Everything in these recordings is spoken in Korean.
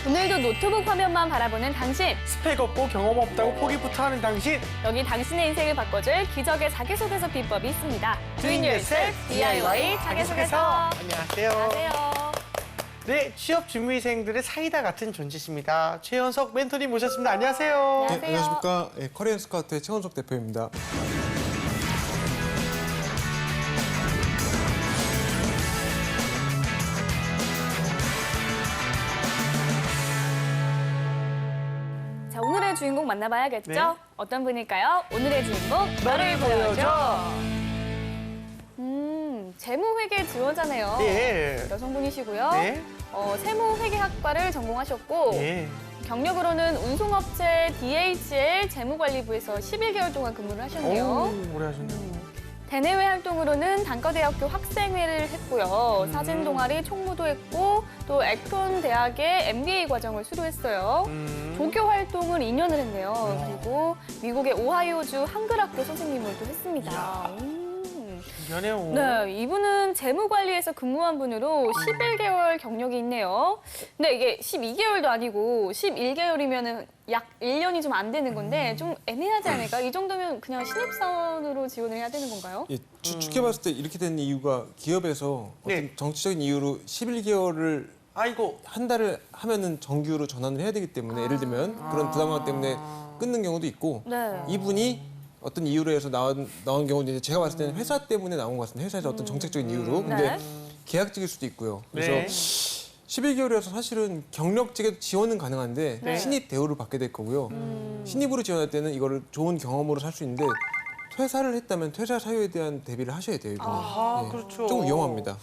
오늘도 노트북 화면만 바라보는 당신. 스펙 없고 경험 없다고 포기부터 하는 당신. 여기 당신의 인생을 바꿔줄 기적의 자기소개서 비법이 있습니다. Doing Yourself DIY 자기소개서. 안녕하세요. 안녕하세요. 네, 취업 준비생들의 사이다 같은 존재십니다. 최현석 멘토님 모셨습니다. 안녕하세요. 안녕하세요. 네, 안녕하십니까. 커리어 스카우트의 최원석 대표입니다. 자, 오늘의 주인공 만나봐야겠죠? 네. 어떤 분일까요? 오늘의 주인공 너를 보여줘. 재무회계 지원자네요. 예. 여성분이시고요. 네. 세무회계학과를 전공하셨고 예. 경력으로는 운송업체 DHL 재무관리부에서 11개월 동안 근무를 하셨네요. 어우, 오래 하셨네요. 대내외 활동으로는 단과대학교 학생회를 했고요. 사진 동아리 총무도 했고 또 에크론 대학의 MBA 과정을 수료했어요. 조교 활동을 2년을 했네요. 그리고 미국의 오하이오주 한글학교 선생님을 또 했습니다. 연애요. 네, 이분은 재무관리에서 근무한 분으로 11개월 경력이 있네요. 근데 이게 12개월도 아니고 11개월이면 약 1년이 좀 안 되는 건데 좀 애매하지 않을까? 이 정도면 그냥 신입사원으로 지원을 해야 되는 건가요? 예, 추측해봤을 때 이렇게 된 이유가 기업에서 어떤 네. 정치적인 이유로 11개월을 아이고. 한 달을 하면은 정규로 전환을 해야 되기 때문에 예를 들면 그런 부담감 때문에 끊는 경우도 있고 네. 이분이 어떤 이유로 해서 나온 경우도 이제 제가 봤을 때는 회사 때문에 나온 것 같습니다. 회사에서 어떤 정책적인 이유로. 근데 네. 계약직일 수도 있고요. 그래서 네. 11개월이라서 사실은 경력직에 지원은 가능한데 네. 신입 대우를 받게 될 거고요. 신입으로 지원할 때는 이거를 좋은 경험으로 살 수 있는데 퇴사를 했다면 퇴사 사유에 대한 대비를 하셔야 돼요. 이분은. 아하, 그렇죠. 조금 위험합니다.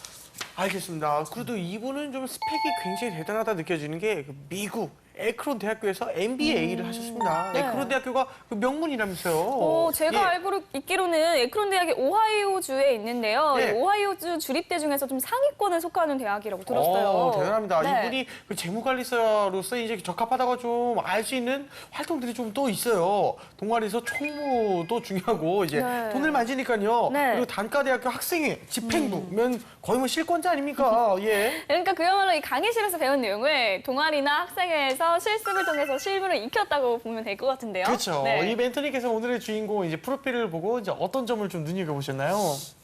알겠습니다. 그래도 이분은 좀 스펙이 굉장히 대단하다 느껴지는 게 미국 에크론 대학교에서 MBA를 하셨습니다. 네. 에크론 대학교가 그 명문이라면서요. 제가 예. 알고 있기로는 에크론 대학이 오하이오주에 있는데요. 네. 이 오하이오주 주립대 중에서 좀 상위권에 속하는 대학이라고 들었어요. 대단합니다. 네. 이분이 그 재무관리사로서 이제 적합하다고 좀 알 수 있는 활동들이 좀 또 있어요. 동아리에서 총무도 중요하고 이제 네. 돈을 만지니까요. 네. 그리고 단과대학교 학생회, 집행부면 거의 뭐 실권자 아닙니까? 예. 그러니까 그야말로 이 강의실에서 배운 내용을 동아리나 학생회에서 실습을 통해서 실무를 익혔다고 보면 될 것 같은데요. 그렇죠. 네. 이 멘토님께서 오늘의 주인공 이제 프로필을 보고 이제 어떤 점을 좀 눈여겨보셨나요?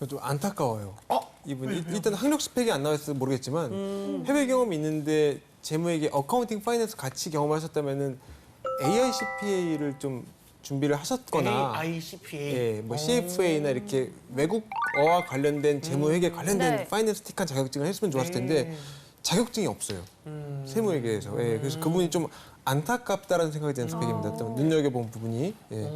좀 안타까워요. 어? 이분이 일단 학력 스펙이 안 나와서 모르겠지만 해외 경험이 있는데 재무회계, 어카운팅, 파이낸스 같이 경험하셨다면은 AICPA를 좀 준비를 하셨거나 AICPA. 예, 뭐 CFA나 이렇게 외국어와 관련된 재무회계 관련된 네. 파이낸스 틱한 자격증을 했으면 좋았을 텐데 자격증이 없어요. 세무회계에서. 예, 그래서 그분이 좀 안타깝다라는 생각이 드는 스펙입니다. 또 눈여겨본 부분이. 예.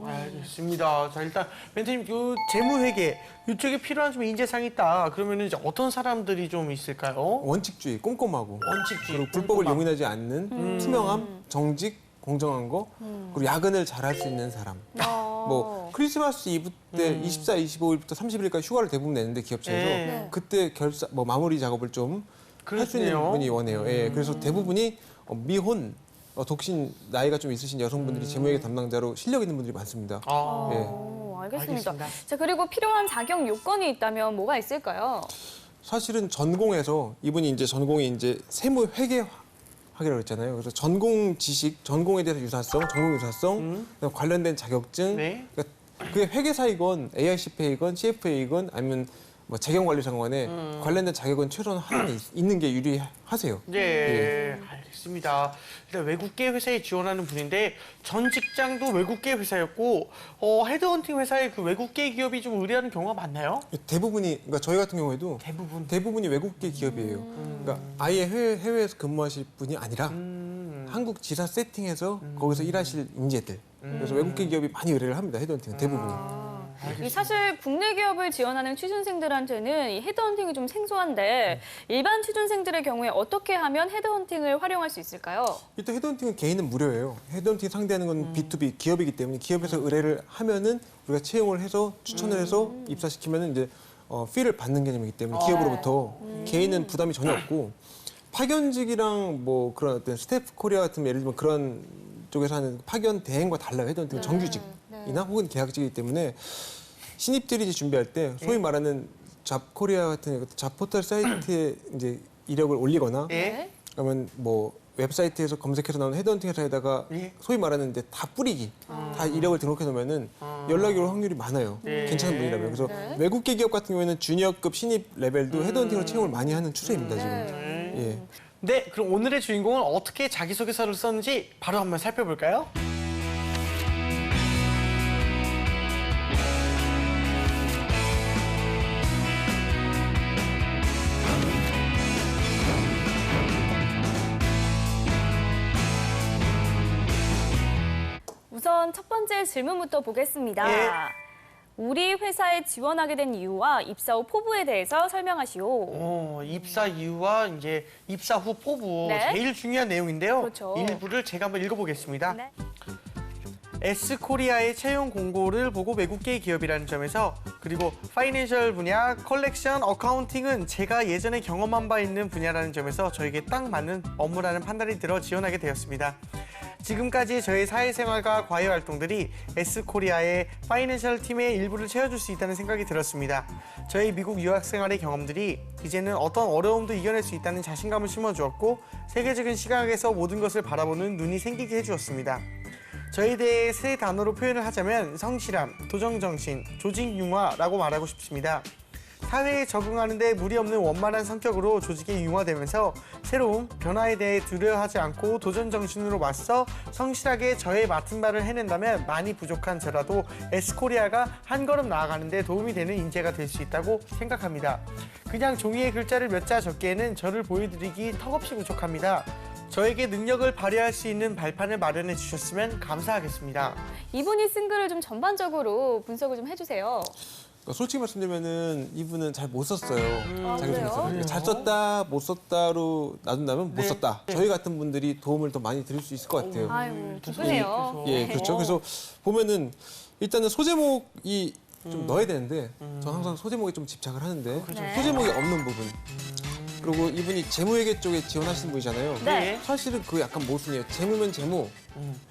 알겠습니다. 자, 일단 멘토님 그 재무회계 이쪽에 필요한 좀 인재상이 있다. 그러면은 이제 어떤 사람들이 좀 있을까요? 원칙주의, 꼼꼼하고 원칙주의, 그리고 불법을 꼼꼼함. 용인하지 않는 투명함, 정직, 공정한 거 그리고 야근을 잘할 수 있는 사람. 뭐 크리스마스 이브 때 24, 25일부터 30일까지 휴가를 대부분 내는데 기업체에서 네. 그때 뭐 마무리 작업을 좀 할 수 있는 그렇네요. 분이 원해요. 예, 그래서 대부분이 미혼, 독신 나이가 좀 있으신 여성분들이 재무회계 담당자로 실력 있는 분들이 많습니다. 아. 예. 알겠습니다. 알겠습니다. 자, 그리고 필요한 자격 요건이 있다면 뭐가 있을까요? 사실은 전공에서 이분이 이제 전공이 이제 세무회계 하기로 했잖아요. 그래서 전공 지식, 전공에 대해서 유사성, 전공 유사성, 그다음에 관련된 자격증, 네. 그러니까 그게 회계사이건 AICPA이건 CFA이건 아니면 뭐 재경관리상관에 관련된 자격은 최소한 하나는 있는 게 유리하세요. 네, 알겠습니다. 일단 외국계 회사에 지원하는 분인데 전 직장도 외국계 회사였고 헤드헌팅 회사에 그 외국계 기업이 좀 의뢰하는 경우가 많나요? 대부분이 그러니까 저희 같은 경우에도 대부분. 대부분이 외국계 기업이에요. 그러니까 아예 해외에서 근무하실 분이 아니라 한국 지사 세팅해서 거기서 일하실 인재들. 그래서 외국계 기업이 많이 의뢰를 합니다. 헤드헌팅은 대부분이. 이 사실 국내 기업을 지원하는 취준생들한테는 이 헤드헌팅이 좀 생소한데 일반 취준생들의 경우에 어떻게 하면 헤드헌팅을 활용할 수 있을까요? 일단 헤드헌팅은 개인은 무료예요. 헤드헌팅 상대하는 건 B2B 기업이기 때문에 기업에서 의뢰를 하면은 우리가 채용을 해서 추천을 해서 입사시키면은 이제 피를 받는 개념이기 때문에 기업으로부터 개인은 부담이 전혀 없고 파견직이랑 뭐 그런 어떤 스태프 코리아 같은 예를 들면 그런 쪽에서 하는 파견 대행과 달라요. 헤드헌팅은 정규직이나 혹은 계약직이기 때문에 신입들이 이제 준비할 때 소위 말하는 잡코리아 같은 잡 포털 사이트에 이제 이력을 올리거나 예. 네. 그러면 뭐 웹사이트에서 검색해서 나오는 헤드헌팅 회사에다가 예. 소위 말하는 이제 다 뿌리기, 다 이력을 등록해 놓으면은 연락이 올 확률이 많아요. 네. 괜찮은 분이라면. 그래서 네. 외국계 기업 같은 경우에는 주니어급 신입 레벨도 헤드헌팅으로 채용을 많이 하는 추세입니다, 지금. 네. 예. 네, 그럼 오늘의 주인공은 어떻게 자기소개서를 썼는지 바로 한번 살펴볼까요? 우선 첫 번째 질문부터 보겠습니다. 예. 우리 회사에 지원하게 된 이유와 입사 후 포부에 대해서 설명하시오. 입사 이유와 이제 입사 후 포부 네. 제일 중요한 내용인데요. 그렇죠. 일부를 제가 한번 읽어보겠습니다. 네. S코리아의 채용 공고를 보고 외국계 기업이라는 점에서 그리고 파이낸셜 분야, 컬렉션, 어카운팅은 제가 예전에 경험한 바 있는 분야라는 점에서 저에게 딱 맞는 업무라는 판단이 들어 지원하게 되었습니다. 지금까지 저의 사회생활과 과외 활동들이 S코리아의 파이낸셜 팀의 일부를 채워줄 수 있다는 생각이 들었습니다. 저의 미국 유학 생활의 경험들이 이제는 어떤 어려움도 이겨낼 수 있다는 자신감을 심어주었고 세계적인 시각에서 모든 것을 바라보는 눈이 생기게 해주었습니다. 저에 대해 세 단어로 표현을 하자면 성실함, 도전정신, 조직융화라고 말하고 싶습니다. 사회에 적응하는 데 무리 없는 원만한 성격으로 조직에 융화되면서 새로운 변화에 대해 두려워하지 않고 도전정신으로 맞서 성실하게 저의 맡은 바를 해낸다면 많이 부족한 저라도 S코리아가 한 걸음 나아가는 데 도움이 되는 인재가 될 수 있다고 생각합니다. 그냥 종이에 글자를 몇 자 적기에는 저를 보여드리기 턱없이 부족합니다. 저에게 능력을 발휘할 수 있는 발판을 마련해 주셨으면 감사하겠습니다. 이분이 쓴 글을 좀 전반적으로 분석을 좀 해주세요. 그러니까 솔직히 말씀드리면은 이분은 잘 못 썼어요. 아, 자기소개서를. 그래요? 잘 썼다, 못 썼다로 놔둔다면 못 네. 썼다. 저희 같은 분들이 도움을 더 많이 드릴 수 있을 것 같아요. 아유, 기쁘네요. 예, 그렇죠. 그래서 보면은 일단은 소제목이 좀 넣어야 되는데 저는 항상 소제목에 좀 집착을 하는데 네. 소제목이 없는 부분. 그리고 이분이 재무회계 쪽에 지원하시는 분이잖아요. 네. 사실은 그거 약간 모순이에요. 재무면 재무,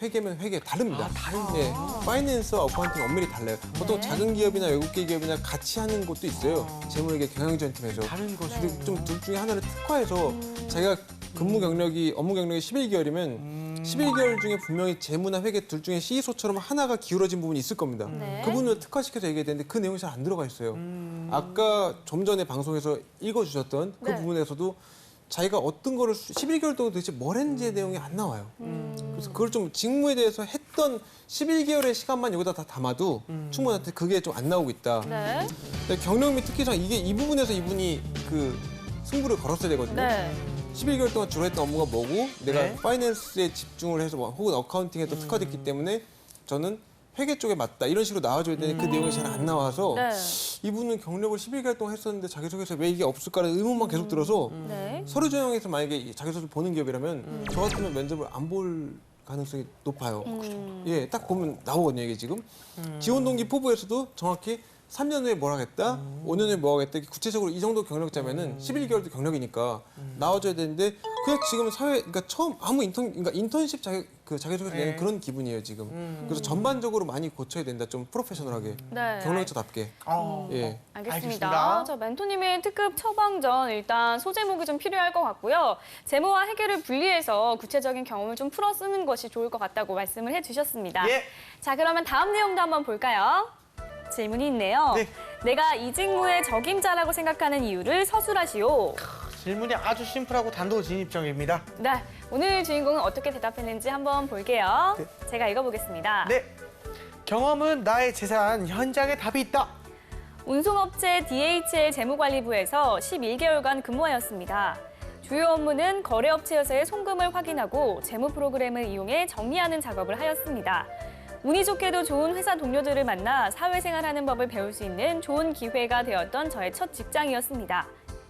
회계면 회계 다릅니다. 예, 파이낸스와 어카운팅 엄밀히 달라요. 보통 작은 기업이나 외국계 기업이나 같이 하는 곳도 있어요. 재무회계 경영지원팀에서. 다른 것이 그리고 좀 둘 중에 하나를 특화해서 자기가 근무 경력이 업무 경력이 11개월이면 11개월 중에 분명히 재무나 회계 둘 중에 CE소처럼 하나가 기울어진 부분이 있을 겁니다. 네. 그 부분을 특화시켜서 얘기해야 되는데 그 내용이 잘 안 들어가 있어요. 아까 좀 전에 방송에서 읽어주셨던 그 네. 부분에서도 자기가 어떤 거를 11개월 동안 도대체 뭘 했는지의 내용이 안 나와요. 그래서 그걸 좀 직무에 대해서 했던 11개월의 시간만 여기다 다 담아도 충분한데 그게 좀 안 나오고 있다. 네. 근데 경력 및 특기상 이게 이 부분에서 이분이 그 승부를 걸었어야 되거든요. 네. 11개월 동안 주로 했던 업무가 뭐고 내가 네. 파이낸스에 집중을 해서 혹은 어카운팅에 더 특화됐기 때문에 저는 회계 쪽에 맞다 이런 식으로 나와줘야 되는데 그 내용이 잘 안 나와서 네. 이분은 경력을 11개월 동안 했었는데 자기소개서 왜 이게 없을까라는 의문만 계속 들어서 네. 서류 전형에서 만약에 이 자기소개서 보는 기업이라면 저 같으면 면접을 안 볼 가능성이 높아요. 예, 딱 보면 나오거든요 이게 지금 지원 동기 포부에서도 정확히 3년 후에 뭘 하겠다, 5년 후에 뭐 하겠다 구체적으로 이 정도 경력자면은 11개월도 경력이니까 나와줘야 되는데 그냥 지금 사회 그러니까 처음 아무 인턴십 자기소개서 내는 네. 그런 기분이에요 지금. 그래서 전반적으로 많이 고쳐야 된다 좀 프로페셔널하게 네. 경력자답게. 알겠습니다. 예. 알겠습니다. 저 멘토님의 특급 처방 전 일단 소제목이 좀 필요할 것 같고요. 재무와 회계를 분리해서 구체적인 경험을 좀 풀어 쓰는 것이 좋을 것 같다고 말씀을 해주셨습니다. 예. 자, 그러면 다음 내용도 한번 볼까요? 질문이 있네요. 네. 내가 이 직무의 적임자라고 생각하는 이유를 서술하시오. 질문이 아주 심플하고 단도직입적입니다. 네, 오늘 주인공은 어떻게 대답했는지 한번 볼게요. 네. 제가 읽어보겠습니다. 네. 경험은 나의 재산, 현장에 답이 있다. 운송업체 DHL 재무관리부에서 11개월간 근무하였습니다. 주요 업무는 거래업체에서의 송금을 확인하고 재무 프로그램을 이용해 정리하는 작업을 하였습니다. 운이 좋게도 좋은 회사 동료들을 만나 사회생활하는 법을 배울 수 있는 좋은 기회가 되었던 저의 첫 직장이었습니다.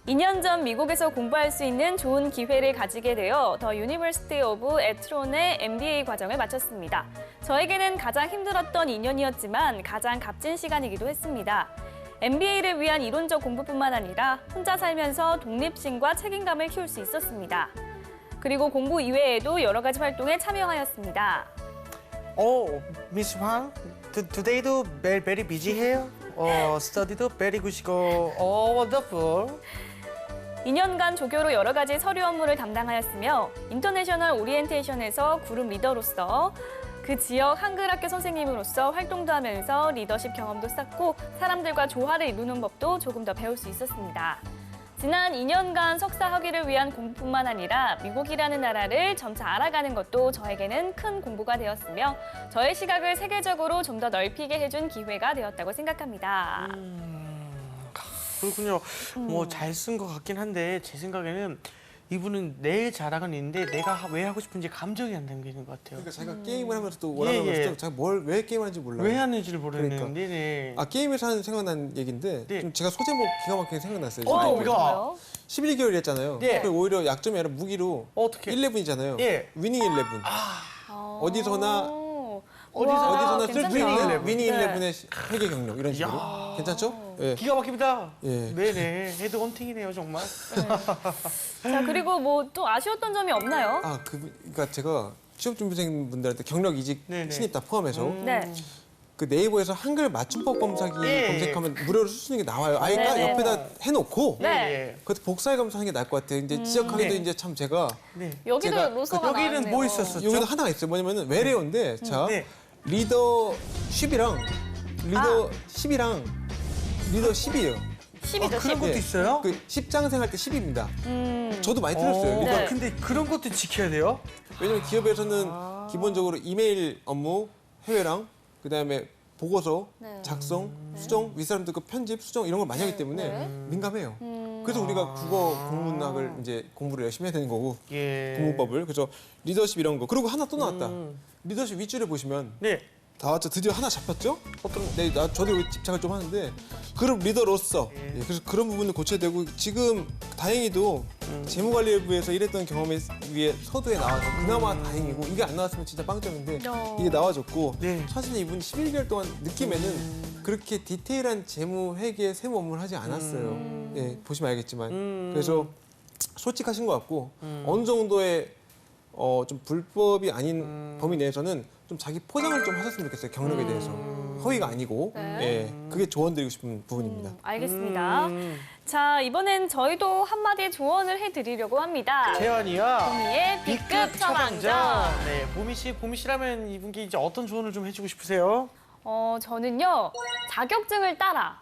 2년 전 미국에서 공부할 수 있는 좋은 기회를 가지게 되어 더 유니버시티 오브 에트론의 MBA 과정을 마쳤습니다. 저에게는 가장 힘들었던 2년이었지만 가장 값진 시간이기도 했습니다. MBA를 위한 이론적 공부뿐만 아니라 혼자 살면서 독립심과 책임감을 키울 수 있었습니다. 그리고 공부 이외에도 여러 가지 활동에 참여하였습니다. Miss Hwang, today도 very busy here. Study도 very good이고, wonderful. 2년간 조교로 여러 가지 서류 업무를 담당하였으며 인터내셔널 오리엔테이션에서 그룹 리더로서 그 지역 한글 학교 선생님으로서 활동도 하면서 리더십 경험도 쌓고 사람들과 조화를 이루는 법도 조금 더 배울 수 있었습니다. 지난 2년간 석사 학위를 위한 공부뿐만 아니라 미국이라는 나라를 점차 알아가는 것도 저에게는 큰 공부가 되었으며 저의 시각을 세계적으로 좀 더 넓히게 해준 기회가 되었다고 생각합니다. 그렇군요. 뭐 잘 쓴 것 같긴 한데 제 생각에는 이분은 내 자랑은 있는데 내가 왜 하고 싶은지 감정이 안 담기는 것 같아요. 그러니까 자기가 게임을 하면서도 원하는 예, 걸 예. 때 자기가 왜 게임을 하는지 몰라요. 왜 하는지를 모르겠는데. 그러니까. 네. 아 게임에서 하는 생각난 얘기인데 네. 좀 제가 소제목 기가 막히게 생각났어요. 어, 지금. 이거. 11개월 했잖아요. 네. 오히려 약점이 아니라 무기로 어떻게? 11이잖아요. 예. 위닝 11. 어디서나 어디서나 쓸 수 위닝 있는 11. 위닝 네. 11의 회계 경력 이런 식으로. 이야. 괜찮죠? 예. 기가 막힙니다. 예. 네네. 헤드 헌팅이네요, 정말. 자, 그리고 뭐 또 아쉬웠던 점이 없나요? 아, 그러니까 제가 취업 준비생 분들한테 경력 이직 네네. 신입 다 포함해서 네. 그 네이버에서 한글 맞춤법 검사기 예. 검색하면 무료로 쓸 수 있는 게 나와요. 아예 딱 네네. 옆에다 해놓고 네. 예. 그것도 복사해 가면서 하는 게 나을 것 같아요. 이제 지적하기도 네. 이제 참 제가 네. 여기도 제가- 로서가 여기는 나왔네요. 뭐 있었어요? 여기도 하나가 있어요. 뭐냐면은 외래어인데 자 네. 리더십이랑 리더십이랑 리더십이에요. 10이죠, 그런 10. 것도 예. 있어요? 그 10장생 할 때 10입니다. 저도 많이 틀렸어요. 어, 리더- 네. 근데 그런 것도 지켜야 돼요? 왜냐면 기업에서는 기본적으로 이메일 업무, 해외랑 그다음에 보고서, 네. 작성, 수정, 윗사람들 그 편집, 수정 이런 걸 많이 하기 때문에 네. 민감해요. 그래서 우리가 국어 국문학을 이제 공부를 열심히 해야 되는 거고 예. 국문법을 그래서 리더십 이런 거 그리고 하나 또 나왔다. 리더십 윗줄에 보시면 네. 다 왔죠. 드디어 하나 잡혔죠? 네, 저도 여기 집착을 좀 하는데 그룹 리더로서 예, 그래서 그런 부분을 고쳐야 되고 지금 다행히도 재무관리부에서 일했던 경험에 위해 서두에 나와서 그나마 다행이고 이게 안 나왔으면 진짜 빵점인데 이게 나와줬고 네. 사실 이분이 11개월 동안 느낌에는 그렇게 디테일한 재무 회계 세무 업무를 하지 않았어요. 예, 보시면 알겠지만 그래서 솔직하신 것 같고 어느 정도의 좀 불법이 아닌 범위 내에서는 좀 자기 포장을 좀 하셨으면 좋겠어요. 경력에 대해서. 허위가 아니고. 네. 예. 그게 조언드리고 싶은 부분입니다. 알겠습니다. 자, 이번엔 저희도 한마디 조언을 해드리려고 합니다. 재환이요. 보미의 B급 처방전. 네, 보미 씨라면 이분께 이제 어떤 조언을 좀 해주고 싶으세요? 저는요, 자격증을 따라.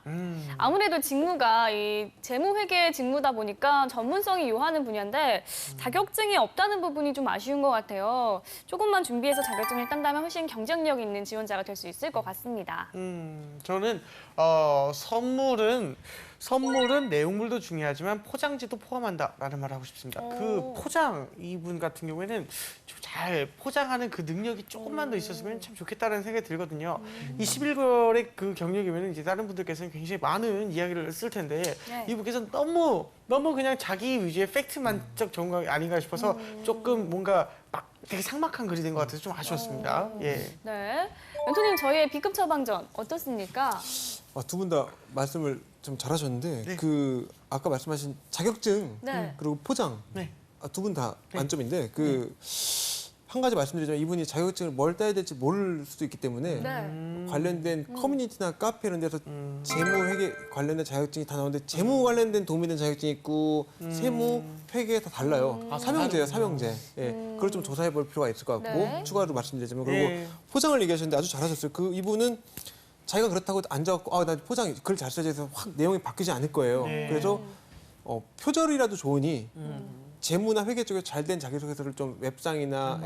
아무래도 직무가 이 재무회계 직무다 보니까 전문성이 요하는 분야인데 자격증이 없다는 부분이 좀 아쉬운 것 같아요. 조금만 준비해서 자격증을 딴다면 훨씬 경쟁력 있는 지원자가 될 수 있을 것 같습니다. 저는 선물은 내용물도 중요하지만 포장지도 포함한다라는 말을 하고 싶습니다. 그 포장 이분 같은 경우에는 좀 잘 포장하는 그 능력이 조금만 더 있었으면 참 좋겠다는 생각이 들거든요. 이 11개월의 그 경력이면 이제 다른 분들께서는 굉장히 많은 이야기를 쓸 텐데 네. 이분께서는 너무 그냥 자기 위주의 팩트만적 전공이 아닌가 싶어서 조금 뭔가 막 되게 삭막한 글이 된 것 같아서 좀 아쉬웠습니다. 예. 네. 멘토님, 저희의 B급 처방전 어떻습니까? 두 분 다 말씀을 좀 잘하셨는데 네. 그 아까 말씀하신 자격증 네. 그리고 포장 네. 두 분 다 만점인데 한 가지 말씀드리자면 이분이 자격증을 뭘 따야 될지 모를 수도 있기 때문에 네. 관련된 커뮤니티나 카페 이런 데서 재무 회계 관련된 자격증이 다 나오는데 재무 관련된 도움이 되는 자격증이 있고 세무 회계 다 달라요. 삼형제예요, 삼형제. 예, 그걸 좀 조사해 볼 필요가 있을 것 같고 네. 추가로 말씀드리자면 그리고 네. 포장을 얘기하셨는데 아주 잘하셨어요. 이분은 자기가 그렇다고 앉아갖고 나 포장 글 잘 써야 돼서 확 내용이 바뀌지 않을 거예요. 네. 그래서 표절이라도 좋으니 재무나 회계 쪽에 잘 된 자기소개서를 좀 웹상이나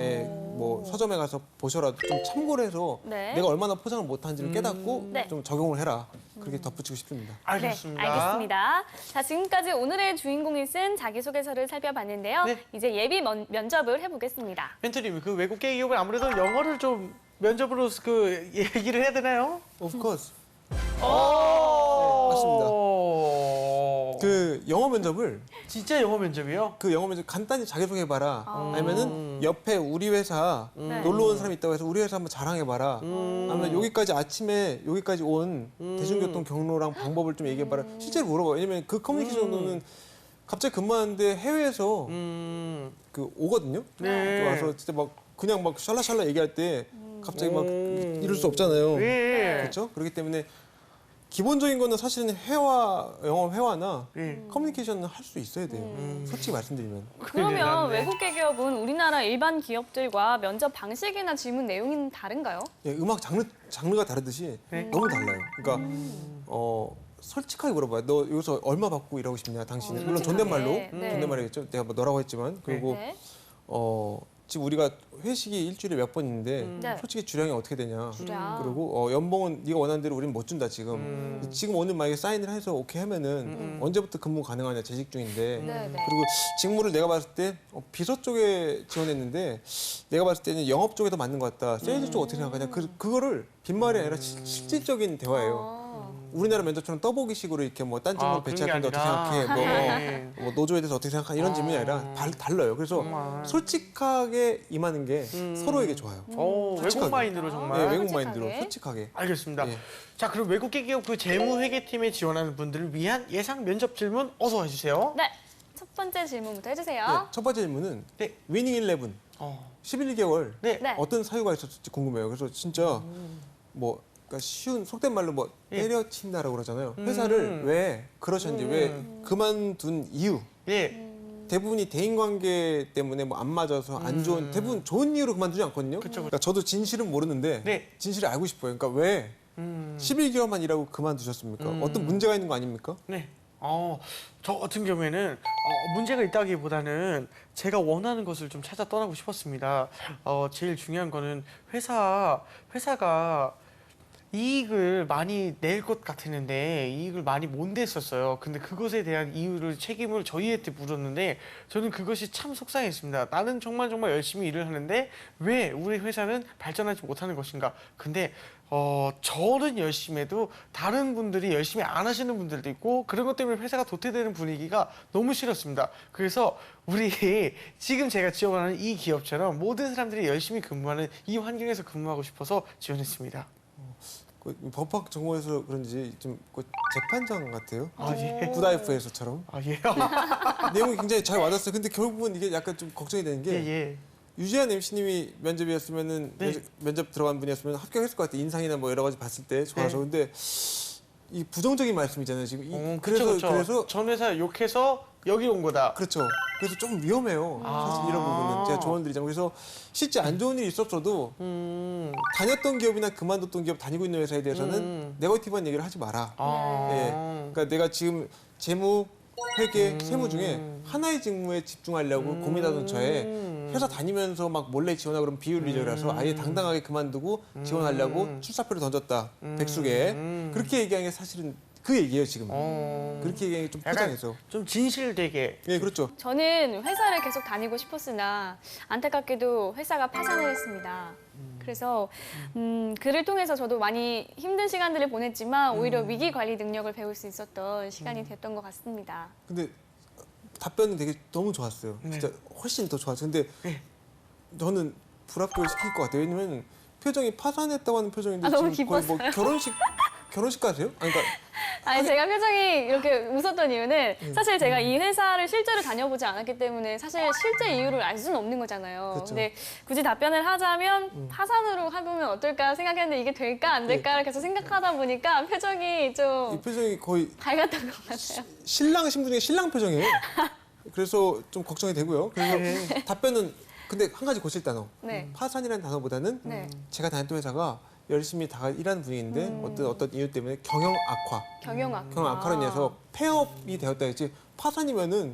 뭐 서점에 가서 보셔라도 좀 참고를 해서 네. 내가 얼마나 포장을 못하는지를 깨닫고 네. 좀 적용을 해라. 그렇게 덧붙이고 싶습니다. 알겠습니다. 네, 알겠습니다. 자, 지금까지 오늘의 주인공이 쓴 자기소개서를 살펴봤는데요. 네. 이제 예비 면접을 해보겠습니다. 멘토님, 그 외국계 기업은 아무래도 영어를 좀 면접으로 그 얘기를 해야 되나요? Of course. 맞습니다. 그 영어 면접을 진짜 영어 면접이요? 그 영어 면접 간단히 자기소개해봐라. 아니면은 옆에 우리 회사 네. 놀러 온 사람이 있다고 해서 우리 회사 한번 자랑해봐라. 아니면 여기까지 아침에 여기까지 온 대중교통 경로랑 방법을 좀 얘기해봐라. 실제로 물어봐요. 왜냐면 그 커뮤니케이션 정도는 갑자기 근무하는데 해외에서 그 오거든요. 네. 와서 진짜 막 그냥 막 샬라샬라 얘기할 때 갑자기 막 이럴 수 없잖아요. 예. 그렇죠? 그렇기 때문에 기본적인 거는 사실은 영어 회화나 예. 커뮤니케이션은 할 수 있어야 돼요. 솔직히 말씀드리면. 그러면 네. 외국계 기업은 우리나라 일반 기업들과 면접 방식이나 질문 내용이 다른가요? 예, 음악 장르가 다르듯이 네. 너무 달라요. 그러니까 솔직하게 물어봐요. 너 여기서 얼마 받고 일하고 싶냐, 당신은. 물론 존댓말로, 네. 존댓말이겠죠. 내가 뭐 너라고 했지만. 그리고 네. 지금 우리가 회식이 일주일에 몇 번 있는데 네. 솔직히 주량이 어떻게 되냐. 주량. 그리고 연봉은 네가 원하는 대로 우리는 못 준다 지금. 지금 오늘 만약에 사인을 해서 오케이 하면은 언제부터 근무 가능하냐, 재직 중인데. 네, 네. 그리고 직무를 내가 봤을 때 비서 쪽에 지원했는데 내가 봤을 때는 영업 쪽에 더 맞는 것 같다. 세일즈 쪽 어떻게 생각하냐. 그거를 빈말이 아니라 실질적인 대화예요. 우리나라 면접처럼 떠보기식으로 이렇게 뭐 딴 직무 그런 게 배치할 건데 어떻게 아니라. 생각해? 예. 뭐 노조에 대해서 어떻게 생각하냐 이런 질문이 아니라 달라요. 그래서 정말. 솔직하게 임하는 게 서로에게 좋아요. 오, 외국 솔직하게. 마인드로 정말. 네, 외국 솔직하게. 마인드로 솔직하게. 알겠습니다. 예. 자, 그럼 외국계 기업 그 재무회계팀에 지원하는 분들을 위한 예상 면접 질문 어서 해주세요. 네. 첫 번째 질문부터 네, 해주세요. 첫 번째 질문은 네. 위닝 11 어. 11개월 네. 네. 어떤 사유가 있었을지 궁금해요. 그래서 진짜 뭐 그러니까 쉬운 속된 말로 뭐 예. 때려친다라고 그러잖아요. 회사를 왜 그러셨는지 왜 그만둔 이유 예. 대부분이 대인관계 때문에 뭐 안 맞아서 안 좋은 대부분 좋은 이유로 그만두지 않거든요. 그러니까 저도 진실은 모르는데 네. 진실을 알고 싶어요. 그러니까 왜 11개월만 일하고 그만두셨습니까? 어떤 문제가 있는 거 아닙니까? 네. 저 같은 경우에는 문제가 있다기보다는 제가 원하는 것을 좀 찾아 떠나고 싶었습니다. 제일 중요한 거는 회사가 이익을 많이 낼 것 같았는데 이익을 많이 못 냈었어요. 근데 그것에 대한 이유를 책임을 저희한테 물었는데 저는 그것이 참 속상했습니다. 나는 정말 열심히 일을 하는데 왜 우리 회사는 발전하지 못하는 것인가? 근데 저는 열심히 해도 다른 분들이 열심히 안 하시는 분들도 있고 그런 것 때문에 회사가 도태되는 분위기가 너무 싫었습니다. 그래서 우리 지금 제가 지원하는 이 기업처럼 모든 사람들이 열심히 근무하는 이 환경에서 근무하고 싶어서 지원했습니다. 법학 전공에서 그런지 좀 재판장 같아요. 예. 굿아이프에서처럼 예. 내용이 굉장히 잘 와닿았어요. 근데 결국은 이게 약간 좀 걱정이 되는 게 예. 유지한 MC님이 면접이었으면은 네. 면접 들어간 분이었으면 합격했을 것 같아. 인상이나 뭐 여러 가지 봤을 때 좋아서. 근데 이 부정적인 말씀이잖아요. 지금 그래서 전 회사 욕해서 여기 온 거다. 그렇죠. 그래서 조금 위험해요. 사실 이런 부분은 제가 조언 드리자면 그래서 실제 안 좋은 일이 있었어도 다녔던 기업이나 그만뒀던 기업 다니고 있는 회사에 대해서는 네거티브한 얘기를 하지 마라. 예. 그러니까 내가 지금 재무, 회계, 세무 중에 하나의 직무에 집중하려고 고민하던 저에 회사 다니면서 막 몰래 지원하고 그러면 비윤리적이라서 아예 당당하게 그만두고 지원하려고 출사표를 던졌다. 백수계. 그렇게 얘기하는 게 사실은 그 얘기예요, 지금. 그렇게 얘기하는 게 좀 약간 포장해서. 좀 진실되게. 예, 그렇죠. 저는 회사를 계속 다니고 싶었으나 안타깝게도 회사가 파산을 했습니다. 그래서 그를 통해서 저도 많이 힘든 시간들을 보냈지만 오히려 위기 관리 능력을 배울 수 있었던 시간이 됐던 것 같습니다. 근데 답변은 되게 너무 좋았어요. 네. 진짜 훨씬 더 좋았어요. 근데 네. 저는 불합격을 시킬 것 같아요. 왜냐면 표정이 파산했다고 하는 표정인데 너무 지금 거의 뭐 결혼식 가세요? 아니, 그러니까 아니 제가 표정이 이렇게 웃었던 이유는 사실 제가 이 회사를 실제로 다녀보지 않았기 때문에 사실 실제 이유를 알 수는 없는 거잖아요. 그쵸. 근데 굳이 답변을 하자면 파산으로 해보면 어떨까 생각했는데 이게 될까 안 될까를 계속 생각하다 보니까 표정이 이 좀 표정이 거의 밝았던 것 같아요. 신랑 신부 중에 신랑 표정이에요. 그래서 좀 걱정이 되고요. 그래서 답변은 근데 한 가지 고칠 단어. 네. 파산이라는 단어보다는 네. 제가 다녔던 회사가 열심히 다 일하는 분위기인데 어떤 이유 때문에 경영 악화. 경영학. 경영 악화로 인해서 폐업이 되었다 했지 파산이면은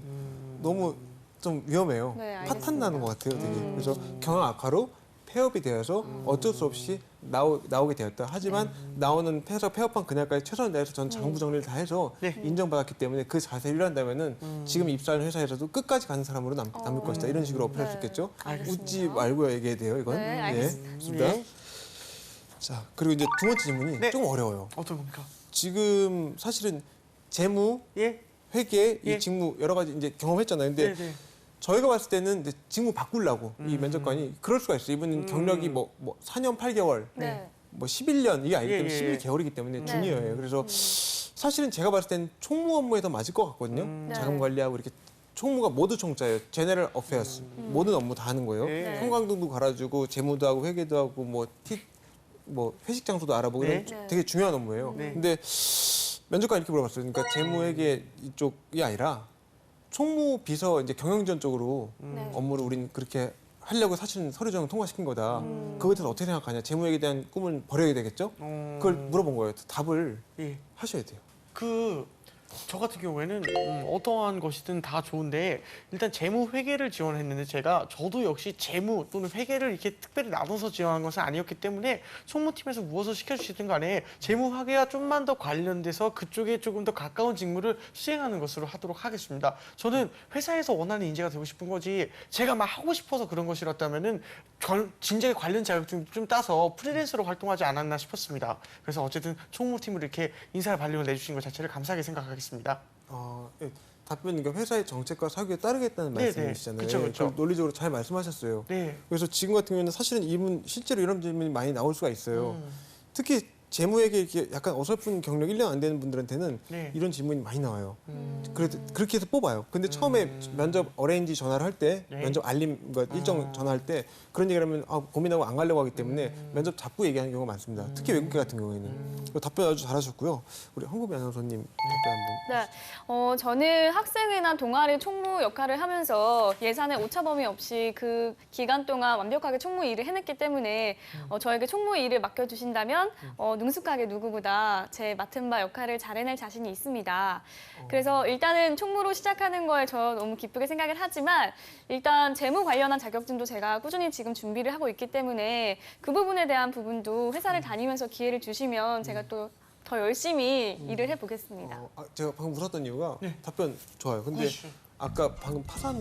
너무 좀 위험해요. 네, 알겠습니다. 파탄 나는 것 같아요, 되게. 그래서 경영 악화로 폐업이 되어서 어쩔 수 없이 나오게 되었다. 하지만 나오는 회사 폐업한 그날까지 최선을 다해서 전 장부 정리를 다 해서 네. 인정받았기 때문에 그 자세를 일한다면은 지금 입사하는 회사에서도 끝까지 가는 사람으로 남을 것이다. 이런 식으로 어필할 수 네. 있겠죠. 알겠습니다. 웃지 말고 얘기해야 돼요, 이건. 네, 알겠습니다. 예, 자, 그리고 이제 두 번째 질문이 네. 좀 어려워요. 어떤 겁니까? 지금 사실은 재무, 예. 회계, 예. 이 직무 여러 가지 이제 경험했잖아요. 근데 네. 저희가 봤을 때는 이제 직무 바꾸려고 이 면접관이 그럴 수가 있어요. 이분은 경력이 뭐 4년 8개월, 네. 뭐 11년 이게 아니기 때문에 예. 11개월이기 때문에 네. 주니어예요. 그래서 사실은 제가 봤을 때는 총무 업무에 더 맞을 것 같거든요. 네. 자금 관리하고 이렇게 총무가 모두 총자예요. 제네럴 어페어스 모든 업무 다 하는 거예요. 네. 형광등도 갈아주고 재무도 하고 회계도 하고 뭐 뭐 회식 장소도 알아보고 네. 이런 네. 되게 중요한 업무예요. 네. 근데 면접관 이렇게 물어봤어요. 그러니까 재무회계 이쪽이 아니라 총무 비서 이제 경영지원 쪽으로 네. 업무를 우린 그렇게 하려고 사실은 서류 정을 통과시킨 거다. 그거에 대해서 어떻게 생각하냐? 재무회계에 대한 꿈은 버려야 되겠죠? 그걸 물어본 거예요. 답을 예. 하셔야 돼요. 저 같은 경우에는 어떠한 것이든 다 좋은데 일단 재무 회계를 지원했는데 저도 역시 재무 또는 회계를 이렇게 특별히 나눠서 지원한 것은 아니었기 때문에 총무팀에서 무엇을 시켜주시든 간에 재무 회계와 좀만 더 관련돼서 그쪽에 조금 더 가까운 직무를 수행하는 것으로 하도록 하겠습니다. 저는 회사에서 원하는 인재가 되고 싶은 거지 제가 막 하고 싶어서 그런 것이었다면은 진작에 관련 자격증 좀 따서 프리랜서로 활동하지 않았나 싶었습니다. 그래서 어쨌든 총무팀으로 이렇게 인사를 발령을 내주신 것 자체를 감사하게 생각하겠습니다. 예. 답변은 그러니까 회사의 정책과 사규에 따르겠다는 네, 말씀이시잖아요. 네. 그쵸. 그걸 논리적으로 잘 말씀하셨어요. 네. 그래서 지금 같은 경우에는 사실은 이분 실제로 이런 질문이 많이 나올 수가 있어요. 특히 재무회계 이렇게 약간 어설픈 경력 1년 안 되는 분들한테는 네. 이런 질문이 많이 나와요. 그래서 그렇게 해서 뽑아요. 근데 처음에 면접 어레인지 전화를 할 때, 네. 면접 알림 그러니까 일정 전화할 때 그런 얘기를 하면 고민하고 안 가려고 하기 때문에 면접 잡고 얘기하는 경우가 많습니다. 특히 외국계 같은 경우에는. 답변 아주 잘하셨고요. 우리 황보배 아나운서님 답변 한번. 네, 저는 학생회나 동아리 총무 역할을 하면서 예산의 오차범위 없이 그 기간 동안 완벽하게 총무 일을 해냈기 때문에 저에게 총무 일을 맡겨주신다면 능숙하게 누구보다 제 맡은 바 역할을 잘 해낼 자신이 있습니다. 그래서 일단은 총무로 시작하는 거에 저 너무 기쁘게 생각을 하지만 일단 재무 관련한 자격증도 제가 꾸준히 지금 준비를 하고 있기 때문에 그 부분에 대한 부분도 회사를 다니면서 기회를 주시면 제가 또 더 열심히 일을 해보겠습니다. 제가 방금 웃었던 이유가 네. 답변 좋아요. 근데 아이씨. 아까 방금 파산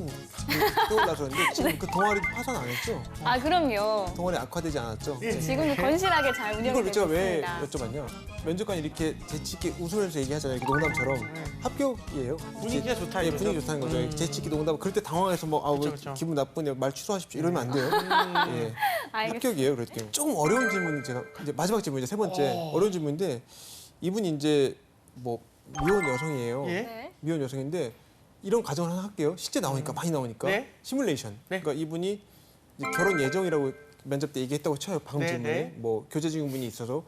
떠올라서 그런데 지금 그 동아리 파산 안 했죠? 아, 그럼요. 동아리 악화되지 않았죠? 네. 지금도 건실하게 잘 운영이 이걸 되고 제가 왜 있습니다. 여쭤봤냐? 면접관이 이렇게 재치있게 웃으면서 얘기하잖아요. 이렇게 농담처럼. 합격이에요. 분위기가 좋다 예, 이거죠. 분위기 좋다는 거죠. 재치있게 농담. 그럴 때 당황해서 왜 그쵸. 기분 나쁘냐 말 취소하십시오. 이러면 안 돼요. 예. 알겠습니다. 합격이에요. 그럴 때. 조금 어려운 질문이 제가 이제 마지막 질문이죠. 세 번째. 어려운 질문인데 이분이 이제 뭐 미혼 여성이에요. 예? 네. 미혼 여성인데 이런 가정을 하나 할게요. 실제 나오니까 많이 나오니까 네. 시뮬레이션. 네. 그러니까 이분이 이제 결혼 예정이라고 면접 때 얘기했다고 쳐요. 방금 네, 질문에 네. 뭐 교제 중분이 있어서.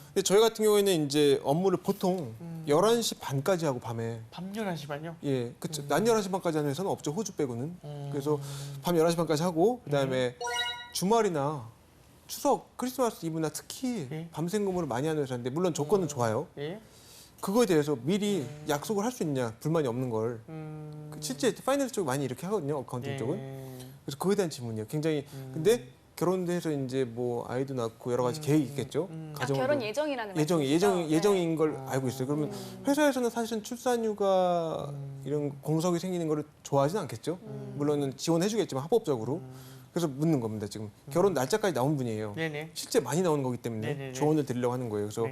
근데 저희 같은 경우에는 이제 업무를 보통 11시 반까지 하고 밤에 밤 11시반요? 예, 그쵸. 낮 11시 반까지 하는 회사는 없죠. 호주 빼고는. 그래서 밤 11시 반까지 하고 그다음에 주말이나 추석, 크리스마스 이브나 특히 예. 밤샘 근무를 많이 하는 회사인데 물론 조건은 좋아요. 예. 그거에 대해서 미리 약속을 할 수 있냐 불만이 없는 걸 음. 실제 파이낸스 쪽 많이 이렇게 하거든요 어카운팅 예. 쪽은 그래서 그거에 대한 질문이에요 굉장히 근데 결혼해서 이제 뭐 아이도 낳고 여러 가지 계획이 있겠죠 가정도. 결혼 예정이라는 예정이 말씀이시죠? 예정인 걸 알고 있어요 그러면 회사에서는 사실은 출산휴가 이런 공석이 생기는 거를 좋아하진 않겠죠 물론은 지원해주겠지만 합법적으로 그래서 묻는 겁니다 지금 결혼 날짜까지 나온 분이에요 네네. 실제 많이 나오는 거기 때문에 네네네. 조언을 드리려고 하는 거예요. 그래서 네.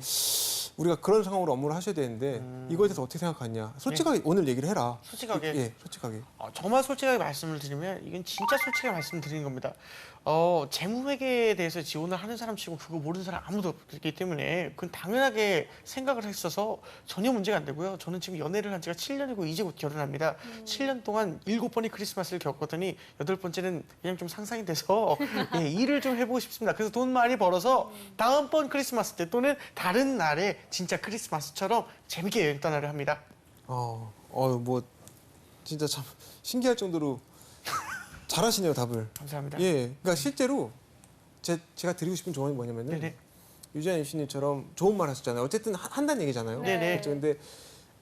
우리가 그런 상황으로 업무를 하셔야 되는데 이거에 대해서 어떻게 생각하냐. 솔직하게 오늘 얘기를 해라. 솔직하게. 예, 솔직하게. 정말 솔직하게 말씀을 드리면 이건 진짜 솔직하게 말씀드리는 겁니다. 재무회계에 대해서 지원을 하는 사람 치고 그거 모르는 사람 아무도 없기 때문에 그건 당연하게 생각을 했어서 전혀 문제가 안 되고요. 저는 지금 연애를 한 지가 7년이고 이제 곧 결혼합니다. 7년 동안 7번의 크리스마스를 겪었더니 8번째는 그냥 좀 상상이 돼서 예, 일을 좀 해보고 싶습니다. 그래서 돈 많이 벌어서 다음번 크리스마스 때 또는 다른 날에 진짜 크리스마스처럼 재밌게 여행 떠나려 합니다. 뭐 진짜 참 신기할 정도로 잘하시네요 답을. 감사합니다. 예, 그러니까 실제로 제가 드리고 싶은 조언이 뭐냐면은 네네. 유지한 MC님처럼 좋은 말 하셨잖아요. 어쨌든 한다는 얘기잖아요. 네네. 그렇죠? 근데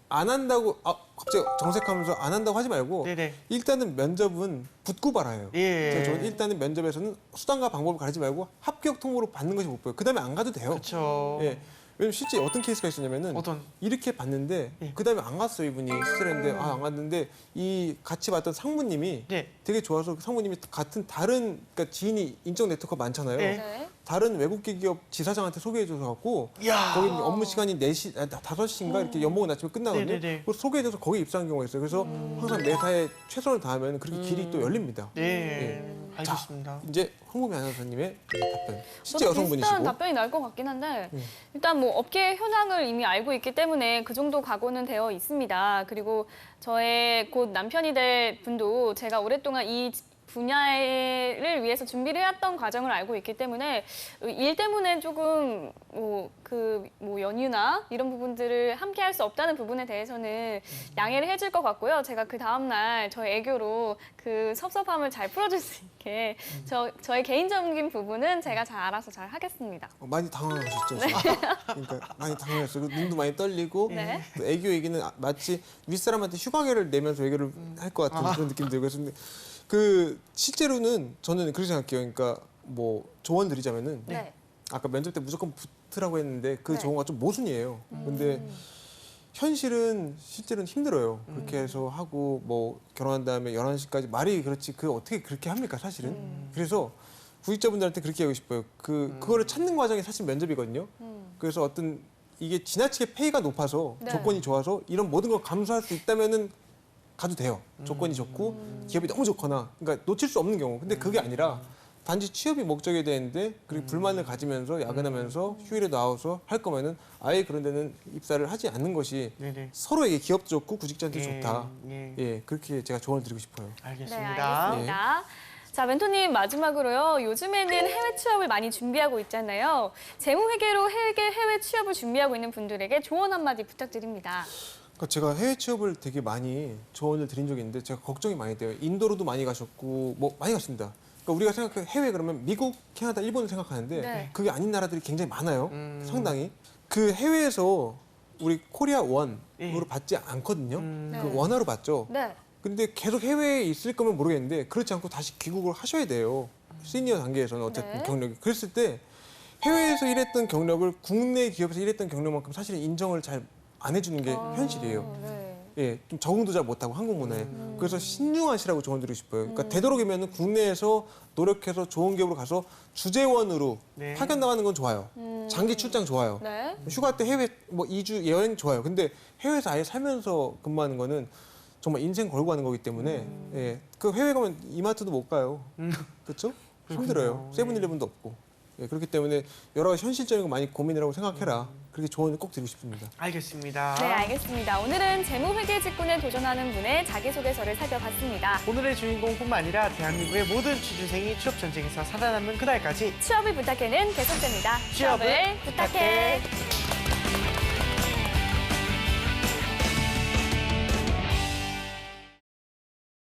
안 한다고 갑자기 정색하면서 안 한다고 하지 말고 네네. 일단은 면접은 붙고 말아요. 예. 저는 일단은 면접에서는 수단과 방법을 가리지 말고 합격 통보로 받는 것이 목표예요. 그다음에 안 가도 돼요. 그렇죠. 예. 왜냐면 실제 어떤 케이스가 있었냐면은 어떤? 이렇게 봤는데 예. 그다음에 안 갔어요 이분이 스트레인데 안 갔는데 이 같이 봤던 상무님이 네. 되게 좋아서 그 상무님이 같은 다른 그러니까 지인이 인적 네트워크가 많잖아요. 네. 네. 다른 외국계 기업 지사장한테 소개해줘서 갖고 이야. 거기 업무 시간이 4시, 5시인가 이렇게 연봉은 아침에 끝나거든요. 네네네. 그래서 소개해줘서 거기 입사한 경우가 있어요. 그래서 항상 매사에 최선을 다하면 그렇게 길이 또 열립니다. 네. 알겠습니다. 이제 황보미 아나운서님의 답변. 실제 저도 여성분이시고. 비슷한 답변이 나올 것 같긴 한데 일단 뭐 업계 현황을 이미 알고 있기 때문에 그 정도 각오는 되어 있습니다. 그리고 저의 곧 남편이 될 분도 제가 오랫동안 이 분야를 위해서 준비를 해왔던 과정을 알고 있기 때문에 일 때문에 조금 연휴나 이런 부분들을 함께 할 수 없다는 부분에 대해서는 양해를 해줄 것 같고요. 제가 그 다음날 저희 애교로 그 섭섭함을 잘 풀어줄 수 있게 저의 개인적인 부분은 제가 잘 알아서 잘 하겠습니다. 많이 당황하셨죠? 지금? 그러니까 많이 당황했어요. 눈도 많이 떨리고 네. 또 애교 얘기는 마치 윗사람한테 휴가계를 내면서 애교를 할 것 같은 그런 느낌이 들고 그래서 그 실제로는 저는 그렇게 생각해요. 그러니까 뭐 조언 드리자면은 네. 아까 면접 때 무조건 붙으라고 했는데 그 네. 조언가 좀 모순이에요. 근데 현실은 실제로는 힘들어요. 그렇게 해서 하고 뭐 결혼한 다음에 11시까지 말이 그렇지 그 어떻게 그렇게 합니까 사실은. 그래서 구직자분들한테 그렇게 하고 싶어요. 그거를 찾는 과정이 사실 면접이거든요. 그래서 어떤 이게 지나치게 페이가 높아서 네. 조건이 좋아서 이런 모든 걸 감수할 수 있다면은 가도 돼요. 조건이 좋고 기업이 너무 좋거나 그러니까 놓칠 수 없는 경우. 근데 그게 아니라 단지 취업이 목적이 되는데 그리고 불만을 가지면서 야근하면서 휴일에 나와서 할 거면은 아예 그런 데는 입사를 하지 않는 것이 네네. 서로에게 기업도 좋고 구직자한테 예, 좋다. 예. 예, 그렇게 제가 조언을 드리고 싶어요. 네, 알겠습니다. 알겠습니다. 자, 멘토님 마지막으로요. 요즘에는 해외 취업을 많이 준비하고 있잖아요. 재무회계로 해외 취업을 준비하고 있는 분들에게 조언 한마디 부탁드립니다. 그러니까 제가 해외 취업을 되게 많이 조언을 드린 적이 있는데 제가 걱정이 많이 돼요. 인도로도 많이 가셨고 뭐 많이 갔습니다. 그러니까 우리가 생각해 해외 그러면 미국, 캐나다, 일본을 생각하는데 네. 그게 아닌 나라들이 굉장히 많아요. 상당히 그 해외에서 우리 코리아 원으로 예. 받지 않거든요. 네. 그 원화로 받죠. 네. 근데 계속 해외에 있을 거면 모르겠는데 그렇지 않고 다시 귀국을 하셔야 돼요. 시니어 단계에서는 어쨌든 네. 경력이. 그랬을 때 해외에서 일했던 경력을 국내 기업에서 일했던 경력만큼 사실은 인정을 잘 안 해주는 게 현실이에요. 네. 예, 좀 적응도 잘 못하고 한국 문화에. 그래서 신중하시라고 조언드리고 싶어요. 그러니까 되도록이면 국내에서 노력해서 좋은 기업으로 가서 주재원으로 네. 파견 나가는 건 좋아요. 장기 출장 좋아요. 네. 휴가 때 해외 뭐 2주 여행 좋아요. 근데 해외에서 아예 살면서 근무하는 거는 정말 인생 걸고 하는 거기 때문에 예, 그 해외 가면 이마트도 못 가요. 그렇죠? 힘들어요. 세븐일레븐도 없고. 예, 그렇기 때문에 여러 가지 현실적인 거 많이 고민이라고 생각해라. 그렇게 조언을 꼭 드리고 싶습니다. 알겠습니다. 네, 알겠습니다. 오늘은 재무회계 직군에 도전하는 분의 자기소개서를 살펴봤습니다. 오늘의 주인공뿐만 아니라 대한민국의 모든 취준생이 취업 전쟁에서 살아남는 그날까지 취업을 부탁해는 계속됩니다. 취업을 부탁해.